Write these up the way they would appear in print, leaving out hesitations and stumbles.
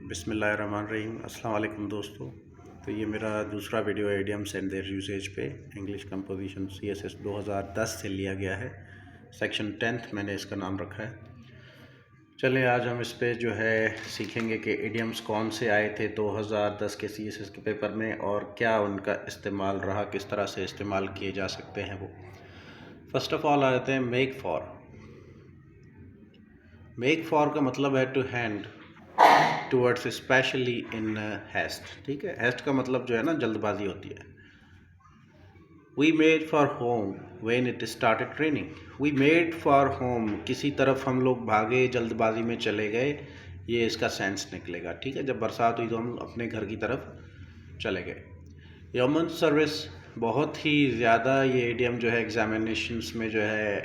बिस्मिल्लाहिर्रहमानिर्रहीम। अस्सलाम वालेकुम दोस्तों। तो ये मेरा दूसरा वीडियो है इडियम्स एंड देयर यूसेज पे। इंग्लिश कंपोजिशन CSS 2010 से लिया गया है। सेक्शन 10th मैंने इसका नाम रखा है। चलें आज हम इस पे जो है सीखेंगे कि इडियम्स कौन से आए थे 2010 के CSS के पेपर में और क्या उनका इस्तेमाल रहा, किस तरह से इस्तेमाल किए जा सकते हैं वो। फर्स्ट ऑफ ऑल आते हैं मेक फॉर। मेक फॉर का मतलब है to hand towards specially in haste. ठीक है, हैस्ट का मतलब जो है ना जल्दबाजी होती है। We made for home when it started raining. We made for home, किसी तरफ हम लोग भागे, जल्दबाजी में चले गए, ये इसका सेंस निकलेगा। ठीक है, जब बरसात हुई तो हम अपने घर की तरफ चले गए। यमन सर्विस, बहुत ही ज़्यादा ये इडियम जो है एग्जामिनेशंस में जो है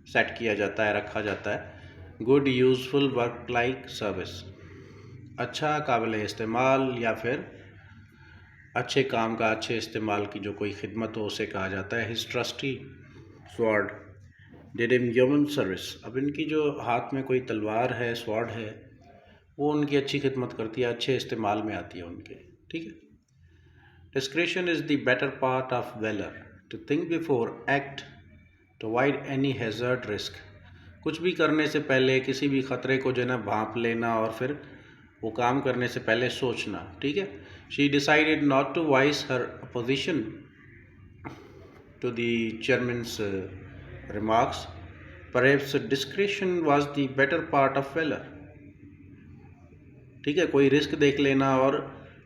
सेट किया जाता है, रखा जाता है। Good useful work like service, अच्छा, काबिल इस्तेमाल या फिर अच्छे काम का, अच्छे इस्तेमाल की जो कोई खिदमत हो उसे कहा जाता है। His trustee sword did him human service. अब इनकी जो हाथ में कोई तलवार है, स्वॉर्ड है, वो उनकी अच्छी खिदमत करती है, अच्छे इस्तेमाल में आती है उनके। ठीक है। Discretion is the better part of valour, to think before act, to avoid any hazard risk. कुछ भी करने से पहले किसी भी ख़तरे को जो है ना भांप लेना और फिर वो काम करने से पहले सोचना। ठीक है। She decided not to voice her opposition to the chairman's remarks, perhaps discretion was the better part of valour. ठीक है, कोई रिस्क देख लेना और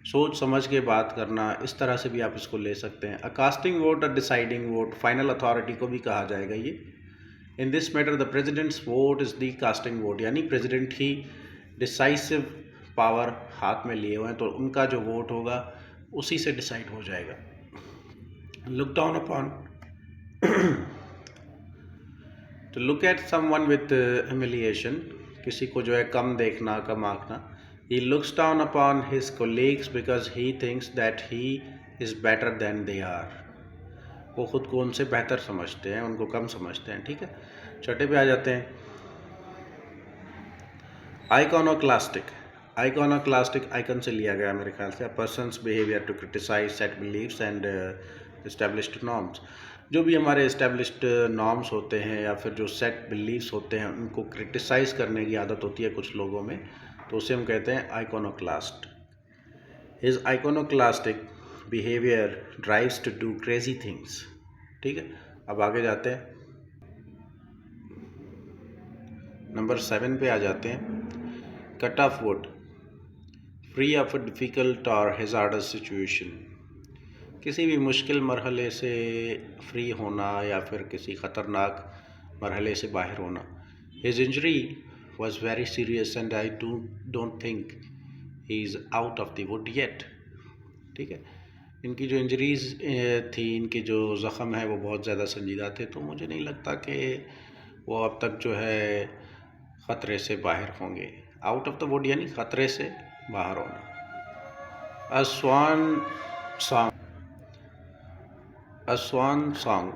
सोच समझ के बात करना, इस तरह से भी आप इसको ले सकते हैं। A casting vote, a deciding vote, final authority को भी कहा जाएगा ये। In this matter the president's vote is the casting vote, यानी प्रेजिडेंट ही डिसाइसिव पावर हाथ में लिए हुए हैं, तो उनका जो वोट होगा उसी से डिसाइड हो जाएगा। लुक डाउन अपॉन, तो look at someone with humiliation, किसी को जो है कम देखना, कम आंकना। He looks down upon his colleagues because he thinks that he is better than they are. वो खुद को उनसे बेहतर समझते हैं, उनको कम समझते हैं। ठीक है, छठे पे आ जाते हैं। आइकॉनोक्लास्टिक, आइकॉनोक्लास्टिक आइकन से लिया गया मेरे ख्याल से। Person's behaviour to criticise set believes and established norms. जो भी हमारे एस्टेब्लिश्ड नॉर्म्स होते हैं या फिर जो सेट बिलीव्स होते हैं उनको क्रिटिसाइज करने की आदत होती है कुछ लोगों में, तो उसे हम कहते हैं iconoclast. His iconoclastic behaviour drives to do crazy things. ठीक है, अब आगे जाते हैं, नंबर 7 पे आ जाते हैं। Cut off would, free of a difficult और हैज़ार्डस सिचुएशन। किसी भी मुश्किल मरहले से फ्री होना या फिर किसी ख़तरनाक मरहले से बाहर होना। His injury was very serious and I don't think he is out of the wood yet. ठीक है, इनकी जो इंजरीज़ थी, इनके जो ज़ख़म है वो बहुत ज़्यादा संजीदा थे, तो मुझे नहीं लगता कि वो अब तक जो है ख़तरे से बाहर होंगे। आउट ऑफ द वुड यानी ख़तरे से बाहर होना। A swan song, a swan song,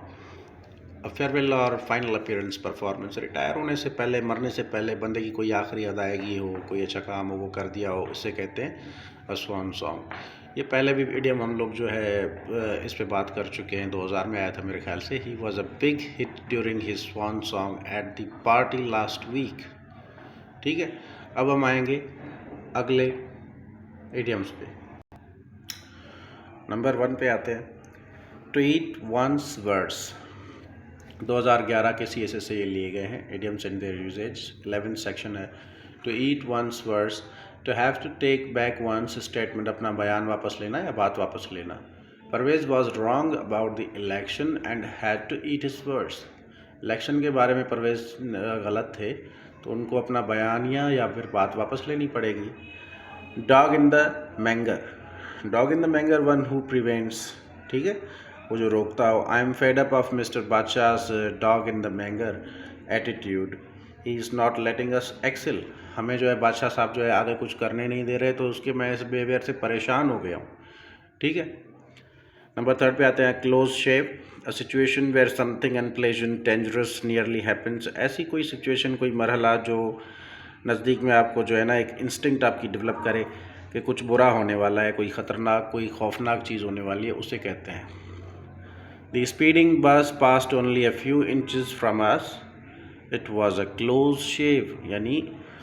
a farewell और फाइनल अपीयरेंस परफॉर्मेंस। रिटायर होने से पहले, मरने से पहले बंदे की कोई आखिरी अदायगी हो, कोई अच्छा काम हो वो कर दिया हो, इसे कहते हैं अ स्वान सॉन्ग। ये पहले भी इडियम हम लोग जो है इस पे बात कर चुके हैं, 2000 में आया था मेरे ख्याल से। He was a big hit during his swan song at the party last week. ठीक है, अब हम आएंगे अगले इडियम्स पे। नंबर 1 पे आते हैं। टू ईट वंस वर्ड्स, 2011 के CSS से ये लिए गए हैं। Idioms and their usages 11th section है। To eat one's words, to have to take back one's statement, अपना बयान वापस लेना या बात वापस लेना। Parvez was wrong about the election and had to eat his words. Election के बारे में परवेज गलत थे, तो उनको अपना बयानिया या फिर बात वापस लेनी पड़ेगी। Dog in the manger, dog in the manger one who prevents. ठीक है, वो जो रोकता हो। I am fed up of mister Badshah's dog in the manger attitude, he is not letting us excel. हमें जो है बादशाह साहब जो है आगे कुछ करने नहीं दे रहे, तो उसके मैं इस बिहेवियर से परेशान हो गया हूँ। ठीक है, नंबर 3 पे आते हैं। Close shave, a situation where something unpleasant dangerous nearly happens. ऐसी कोई सिचुएशन, कोई मरहला जो नज़दीक में आपको जो है ना एक इंस्टिंक्ट आपकी डेवलप करे कि कुछ बुरा होने वाला है, कोई ख़तरनाक, कोई खौफनाक चीज़ होने वाली है, उसे कहते हैं। The speeding bus past only a few inches from us, it was a close shave, यानी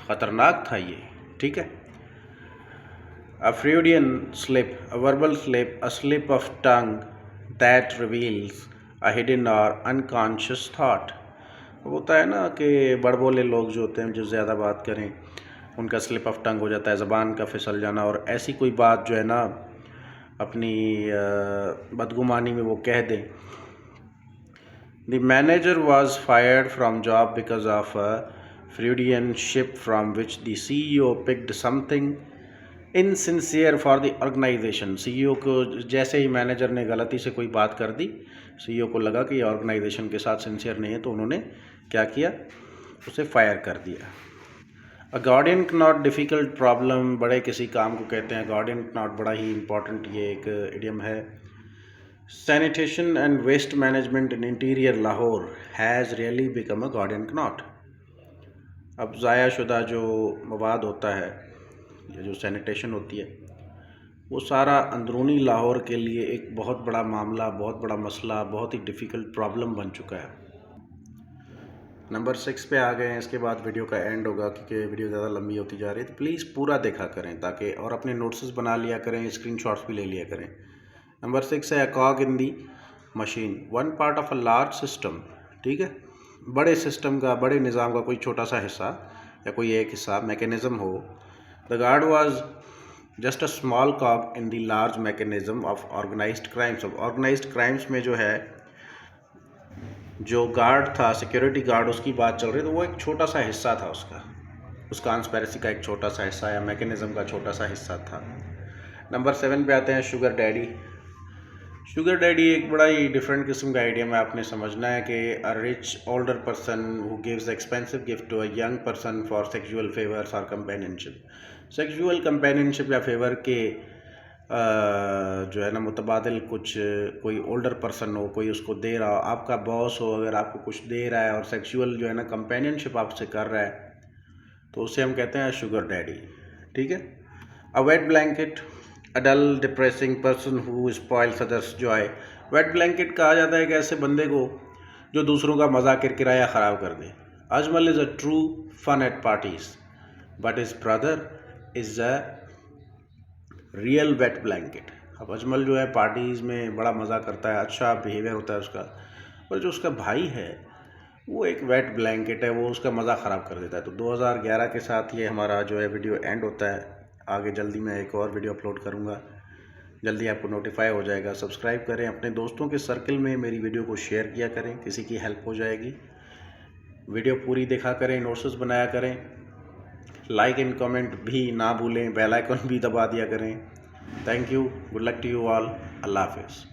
ख़तरनाक था ये, ठीक है। A Freudian slip, a verbal slip, a slip of tongue that reveals a hidden or unconscious thought। होता है ना कि बड़बोले लोग जो होते हैं, जो ज़्यादा बात करें, उनका स्लिप ऑफ टंग हो जाता है, ज़बान का फिसल जाना, और ऐसी कोई बात जो है ना अपनी बदगुमानी में वो कह दें। The manager was fired from job because of a Freudian slip from which the CEO picked something insincere for the organisation. CEO को जैसे ही मैनेजर ने गलती से कोई बात कर दी, सीईओ को लगा कि ये ऑर्गेनाइजेशन के साथ सिंसियर नहीं है, तो उन्होंने क्या किया, उसे फायर कर दिया। अ गार्डियन नॉट डिफ़िकल्ट प्रॉब्लम, बड़े किसी काम को कहते हैं गार्डियन नॉट, बड़ा ही इंपॉर्टेंट ये एक इडियम है। Sanitation and waste management in interior Lahore has really become a Gordian knot. अब ज़ाया शुदा जो मवाद होता है, ये जो सैनिटेशन होती है, वो सारा अंदरूनी लाहौर के लिए एक बहुत बड़ा मामला, बहुत बड़ा मसला, बहुत ही डिफ़िकल्ट प्रॉब्लम बन चुका है। नंबर 6 पे आ गए हैं, इसके बाद वीडियो का एंड होगा क्योंकि वीडियो ज़्यादा लंबी होती जा रही है, तो प्लीज़ पूरा देखा करें ताकि, और अपने नोट्स बना लिया करें, स्क्रीनशॉट्स भी ले लिया करें। नंबर 6 है कॉग इन दी machine, one part of a large system, ठीक है। बड़े सिस्टम का, बड़े निज़ाम का कोई छोटा सा हिस्सा या कोई एक हिस्सा मैकेनिज़्म हो। The guard was just a small cog in the large mechanism of organised crimes. Of organised crimes में जो है, जो गार्ड था, सिक्योरिटी गार्ड, उसकी बात चल रही है, तो वो एक छोटा सा हिस्सा था उस कॉन्स्पिरेसी का एक छोटा सा हिस्सा या मैकेनिज़्म का छोटा सा हिस्सा था। नंबर 7 पे आते हैं शुगर डैडी। शुगर डैडी एक बड़ा ही डिफरेंट किस्म का आइडिया में आपने समझना है कि a rich older person who gives expensive gift to a young person for sexual favours और कंपेनियनशिप। सेक्सुअल कंपेनियनशिप या फेवर के जो है ना मुतबादिल कुछ कोई ओल्डर पर्सन हो, कोई उसको दे रहा हो, आपका बॉस हो, अगर आपको कुछ दे रहा है और सेक्सुअल जो है ना कंपेनियनशिप आपसे कर रहा है, तो उसे हम कहते हैं शुगर डैडी, ठीक है। A wet blanket, a dull depressing person who spoils others joy. Wet blanket कहा जाता है एक ऐसे बंदे को जो दूसरों का मज़ा किरकिराया ख़राब कर दे। Ajmal is a true fun at parties but his brother is a real wet blanket. अब अजमल जो है पार्टीज़ में बड़ा मज़ा करता है, अच्छा बिहेवियर होता है उसका, पर जो उसका भाई है वो एक वेट ब्लैंकेट है, वो उसका मज़ा ख़राब कर देता है। तो 2011 के साथ ये हमारा जो है वीडियो एंड होता है। आगे जल्दी मैं एक और वीडियो अपलोड करूँगा, जल्दी आपको नोटिफाई हो जाएगा। सब्सक्राइब करें, अपने दोस्तों के सर्कल में मेरी वीडियो को शेयर किया करें, किसी की हेल्प हो जाएगी। वीडियो पूरी देखा करें, नोट्स बनाया करें, लाइक एंड कमेंट भी ना भूलें, बेल आइकन भी दबा दिया करें। Thank you, good luck to you all, अल्लाह हाफिज़।